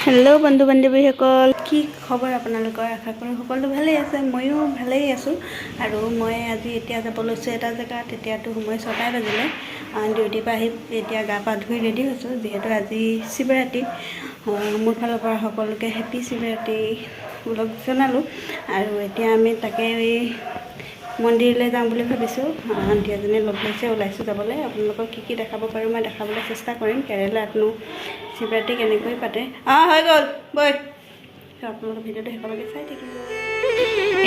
Hello' বন্ধু বান্ধৱীসকল, কি খবৰ আপোনালোকৰ? আশা কৰোঁ সকলো ভালেই আছে। ময়ো ভালেই আছোঁ। আৰু মই আজি এতিয়া যাব লৈছোঁ এটা জেগাত। এতিয়াতো সময় 6টা বাজিলে। ডিউটিৰ পৰা আহি এতিয়া গা পা ধুই ৰেডি হৈছোঁ, যিহেতু আজি শিৱৰাত্ৰি। মোৰ ফালৰ পৰা সকলোকে হেপী শিৱৰাত্ৰি লগ জনালোঁ। আৰু এতিয়া আমি তাকে মন্দিৰলৈ যাম বুলি ভাবিছোঁ। আণ্টি এজনী লগ লৈছে, ওলাইছোঁ যাবলৈ। আপোনালোকক কি দেখাব পাৰোঁ মই দেখাবলৈ চেষ্টা কৰিম। কেৰেলাতনো শিৱৰাত্ৰি কেনেকৈ পাতে। হৈ গ'ল বৈ। আপোনালোকৰ ভিডিঅ'টো শেষলৈকে চাই থাকিব।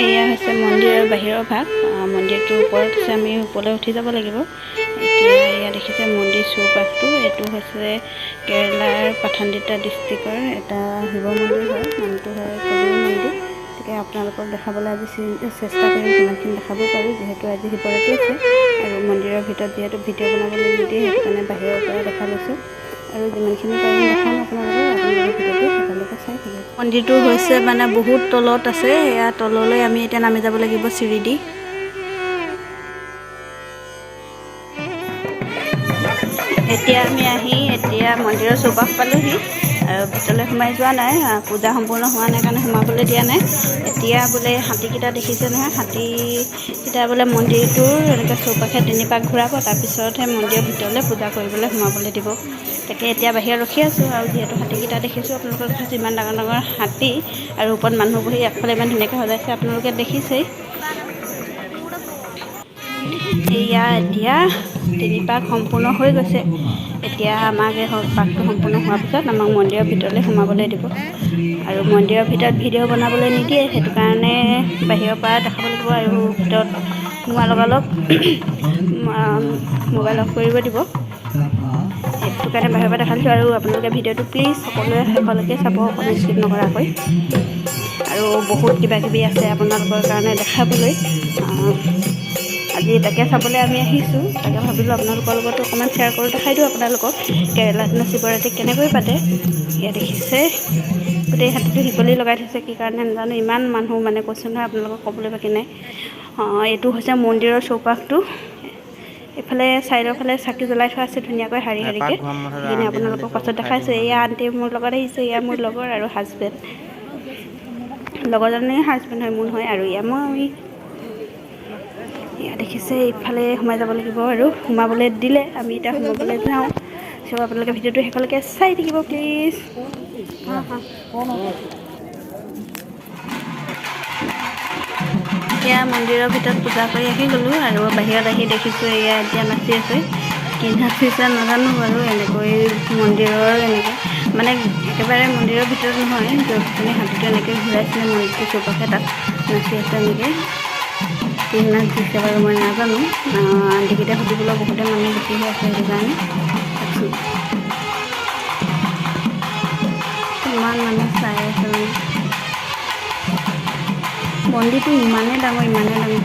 এয়া হৈছে মন্দিৰৰ বাহিৰৰ ভাগ। মন্দিৰটোৰ ওপৰত আছে, আমি ওপৰলৈ উঠি যাব লাগিব। এতিয়া এয়া দেখিছে মন্দিৰ চৌপাশটো। এইটো হৈছে কেৰেলাৰ পাথানদিতা ডিষ্ট্ৰিক্টৰ এটা শিৱ মন্দিৰ হয়। নামটো হয় কবিৰ মন্দিৰ। গতিকে আপোনালোকক দেখাবলৈ আজি চেষ্টা কৰিম, কিমানখিনি দেখাব পাৰোঁ, যিহেতু আজি শিৱৰাত্ৰি আছে। আৰু মন্দিৰৰ ভিতৰত যিহেতু ভিডিঅ' বনাবলৈ নিদিয়ে, সেইটো কাৰণে বাহিৰৰ পৰা দেখা লৈছোঁ। আৰু যিমানখিনি পাৰিম দেখাম আপোনালোকৰ ভিডিঅ'টো শেষলৈকে চাই থাকিব। মন্দিৰটো হৈছে মানে বহুত তলত আছে। এয়া তললৈ আমি এতিয়া নামি যাব লাগিব চিৰি দি। এতিয়া আমি এতিয়া মন্দিৰৰ চৌপাশ পালোঁহি। আৰু ভিতৰলৈ সোমাই যোৱা নাই, পূজা সম্পূৰ্ণ হোৱা নাই কাৰণে সোমাবলৈ দিয়া নাই। এতিয়া বোলে হাতীকেইটা দেখিছে নহয়, হাতীকেইটা বোলে মন্দিৰটোৰ এনেকৈ চৌপাশে 3 পাক ঘূৰাব, তাৰপিছতহে মন্দিৰৰ ভিতৰলৈ পূজা কৰিবলৈ সোমাবলৈ দিব। তাকে এতিয়া বাহিৰত ৰখি আছোঁ। আৰু যিহেতু হাতীকেইটা দেখিছোঁ, আপোনালোকৰ দেখিছোঁ ইমান ডাঙৰ ডাঙৰ হাতী, আৰু ওপৰত মানুহ বহি আগফালে ইমান ধুনীয়াকৈ সজাইছে, আপোনালোকে দেখিছেই। এয়া এতিয়া 3 পাক সম্পূৰ্ণ হৈ গৈছে। এতিয়া আমাক এই পাকটো সম্পূৰ্ণ হোৱাৰ পিছত আমাক মন্দিৰৰ ভিতৰলৈ সোমাবলৈ দিব। আৰু মন্দিৰৰ ভিতৰত ভিডিঅ' বনাবলৈ নিদিয়ে, সেইটো কাৰণে বাহিৰৰ পৰা দেখাব লাগিব। আৰু ভিতৰত সোমোৱাৰ লগালগ মোবাইল অফ কৰিব দিব। সেইটো কাৰণে বাহিৰৰ পৰা দেখাইছোঁ। আৰু আপোনালোকে ভিডিঅ'টো প্লিজ সকলোৱে শেষলৈকে চাব, অকণো স্কিপ নকৰাকৈ। আৰু বহুত কিবাকিবি আছে আপোনালোকৰ কাৰণে দেখাবলৈ। আজি তাকে চাবলৈ আমি আহিছোঁ। তাকে ভাবিলোঁ আপোনালোকৰ লগতো অকণমান শ্বেয়াৰ কৰোঁ, দেখাই দিওঁ আপোনালোকক কেৰেলাত শিৱৰাত্ৰি কেনেকৈ পাতে। এয়া দেখিছে গোটেই হাতীটো শিকলি লগাই থৈছে, কি কাৰণে নাজানো। ইমান মানুহ মানে কৈছোঁ নহয়, আপোনালোকক ক'বলৈ বাকী নাই। এইটো হৈছে মন্দিৰৰ চৌপাশটো। এইফালে ছাইডৰ ফালে চাকি জ্বলাই থোৱা আছে ধুনীয়াকৈ শাৰী শাৰীকৈ। সেইখিনি আপোনালোকক পাছত দেখাইছোঁ। এয়া আণ্টি মোৰ লগত আহিছে, এয়া মোৰ লগৰ আৰু হাজবেণ্ড। লগৰজনীৰ হাজবেণ্ড হয়, মোৰ হয়। আৰু এয়া মই। এয়া দেখিছে ইফালে সোমাই যাব লাগিব, আৰু সোমাবলৈ দিলে আমি এতিয়া সোমাবলৈ যাওঁ। চ' আপোনালোকে ভিডিঅ'টো শেষলৈকে চাই থাকিব প্লিজ। এতিয়া মন্দিৰৰ ভিতৰত পূজা কৰি আহি গ'লোঁ। আৰু বাহিৰত আহি দেখিছোঁ এয়া এতিয়া নাচি আছে। কি নাচিছে নাজানো বাৰু। এনেকৈ মন্দিৰৰ এনেকৈ মানে একেবাৰে মন্দিৰৰ ভিতৰত নহয়, য'তখিনি হাতীটো এনেকৈ ঘূৰাইছিলে মন্দিৰটোৰ চৌপাশে, তাত নাচি আছে এনেকৈ। কি নাচ দিছে বাৰু মই নাজানো। আণ্টিকেইটা সুধিবলৈ বহুতে মানুহ বেছি হৈ আছে, সেইটো কাৰণে ইমান মানুহ চাই আছে মানে। মন্দিৰটো ইমানেই ডাঙৰ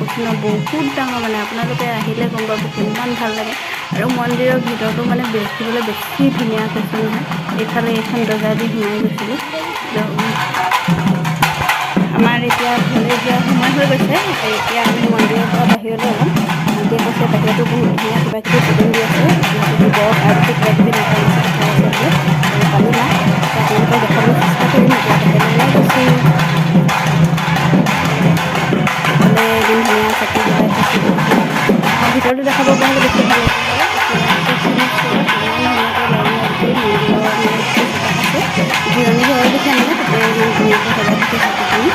কৈছোঁ ন, বহুত ডাঙৰ মানে। আপোনালোকে আহিলে গম পাব কিমান ভাল লাগে। আৰু মন্দিৰৰ ভিতৰতো মানে দেখিবলৈ বেছি ধুনীয়া কৈছোঁ নহয়। এইফালে এইখন দৰ্জা দি সোমাই গৈছিলোঁ। আমাৰ এতিয়া ঘৰলৈ যোৱাৰ সময় হৈ গৈছে। এতিয়া আমি মন্দিৰৰ পৰা বাহিৰলৈ ওলাম। আণ্টিয়ে কৈছে বাহিৰতো বহুত ধুনীয়া কিবাকিবি প্ৰগ্ৰেম দি আছে, শিৱক আৰু কিবাকিবি নাটক দেখাই আছে বোলে। আৰু পালোঁ না, আপোনালোকক দেখাবলৈ চেষ্টা কৰিম। এতিয়া বাহিৰলৈ ওলাই গৈছোঁ। এইফালে এদিন ধুনীয়া চাকি জ্বলাই থৈছিলোঁ। ভিতৰতো দেখাব পৰা হ'লে বেছি ভাল লাগিলে। ইমান ধুনীয়াকৈ লাইন লাগি মন্দিৰৰ মানে যিটো চৌপাশ আছে, জিৰণি ঘৰৰ দিছে মানে, তাতে ইমান ধুনীয়াকৈ সজাই থৈছে চাকিখিনি।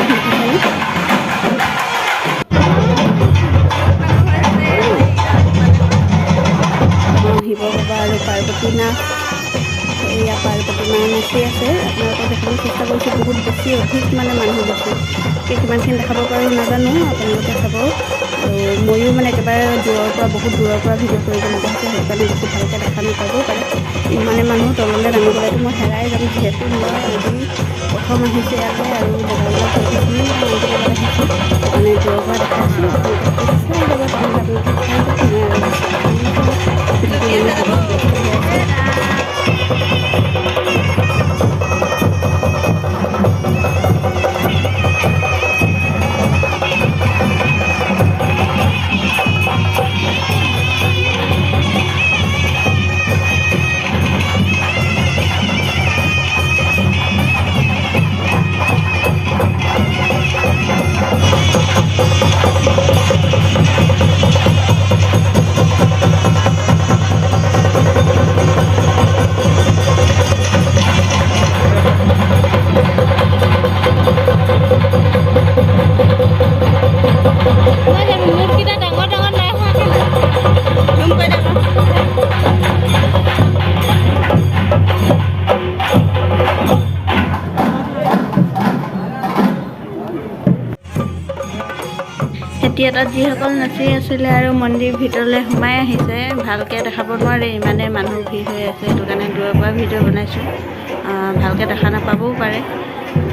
দেখিছেনে? শিৱ বাবা আৰু পাৰ্বতী নাচ। এয়া পাৰ্বতী মা নাচি আছে। আপোনালোকক দেখাবলৈ চেষ্টা কৰিছোঁ। বহুত বেছি অধিক মানে মানুহ বেছি। কিমানখিনি দেখাব পাৰোঁ নাজানো, আপোনালোকে চাব। আৰু ময়ো মানে একেবাৰে বহুত দূৰৰ পৰা ভিডিঅ' কৰিবলগীয়া হৈছে, সেইটো কাৰণে বেছি ভালকৈ দেখা নাপাবও পাৰে। ইমানে মানুহ তললৈ নামি গ'লেতো মই হেৰাই যাম, যিহেতু মই আজি প্ৰথম আহিছোঁ ইয়ালৈ। আৰু জেগাবিলাক দেখিছোঁ, আণ্টিৰ লগত আহিছোঁ, মানে দূৰৰ পৰা দেখাইছোঁ। আপোনালোকে চাই যাব, তেনেহ'লে আপোনালোকে চাই যাব। মই আৰু বেছি কথা নকওঁ, যিহেতু মানে বহুত ব্যস্ত হৈ আছে। মুঠকেইটা ডাঙৰ ডাঙৰ নাই হোৱা জুম কৰি দেখোন। এতিয়া তাত যিসকল নাচি আছিলে আৰু মন্দিৰ ভিতৰলৈ সোমাই আহিছে, ভালকৈ দেখাব নোৱাৰে, ইমানে মানুহ ভিৰ হৈ আছে। সেইটো কাৰণে দূৰৰ পৰা ভিডিঅ' বনাইছোঁ, ভালকৈ দেখা নাপাবও পাৰে।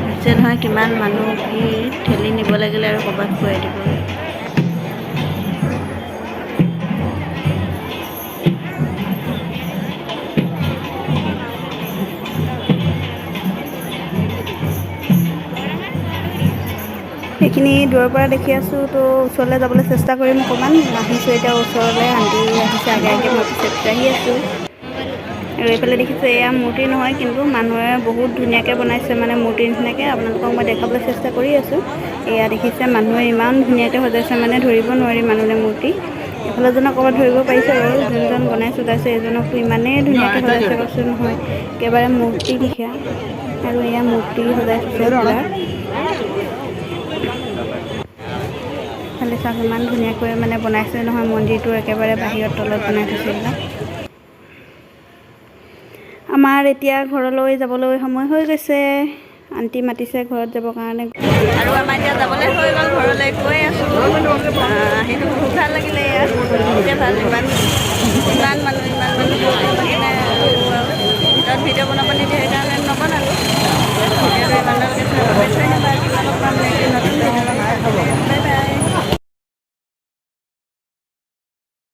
হৈছে নহয় কিমান মানুহ ভিৰ, ঠেলি নিব লাগিলে আৰু ক'ৰবাত খুৱাই দিবলৈ। সেইখিনি দূৰৰ পৰা দেখি আছোঁ, তো ওচৰলৈ যাবলৈ চেষ্টা কৰিম অকণমান। আহিছোঁ এতিয়া ওচৰলৈ, আন্টি আহিছে আগে আগে, মই পিছে আহি আছোঁ। আৰু এইফালে দেখিছে এয়া মূৰ্তি নহয়, কিন্তু মানুহে বহুত ধুনীয়াকৈ বনাইছে, মানে মূৰ্তিৰ নিচিনাকৈ। আপোনালোকক মই দেখাবলৈ চেষ্টা কৰি আছোঁ। এয়া দেখিছে মানুহে ইমান ধুনীয়াকৈ সজাইছে, মানে ধৰিব নোৱাৰি মানুহে মূৰ্তি। এইফালে জনক ক'ৰবাত ধৰিব পাৰিছে বাৰু, যোনজন বনাই সজাইছে এইজনকো ইমানেই ধুনীয়াকৈ সজাইছে কৈছোঁ নহয়, একেবাৰে মূৰ্তি লিখা। আৰু এয়া মূৰ্তি সজাই থৈছে পুৰা। খালি চাওক ইমান ধুনীয়াকৈ মানে বনাইছে নহয়, মন্দিৰটো একেবাৰে বাহিৰত তলত বনাই থৈছে এইবিলাক। আমাৰ এতিয়া ঘৰলৈ যাবলৈ সময় হৈ গৈছে, আণ্টি মাতিছে ঘৰত যাবৰ কাৰণে। আৰু আমাৰ এতিয়া যাবলৈ হৈ গ'ল, ঘৰলৈ গৈ আছোঁ। সেইটো বহুত ভাল লাগিলে, ইয়াত বহুতে ভাল, ইমান মানুহ লাগিলে। তাত ভিডিঅ' বনাব নিদিয়ে, সেইকাৰণে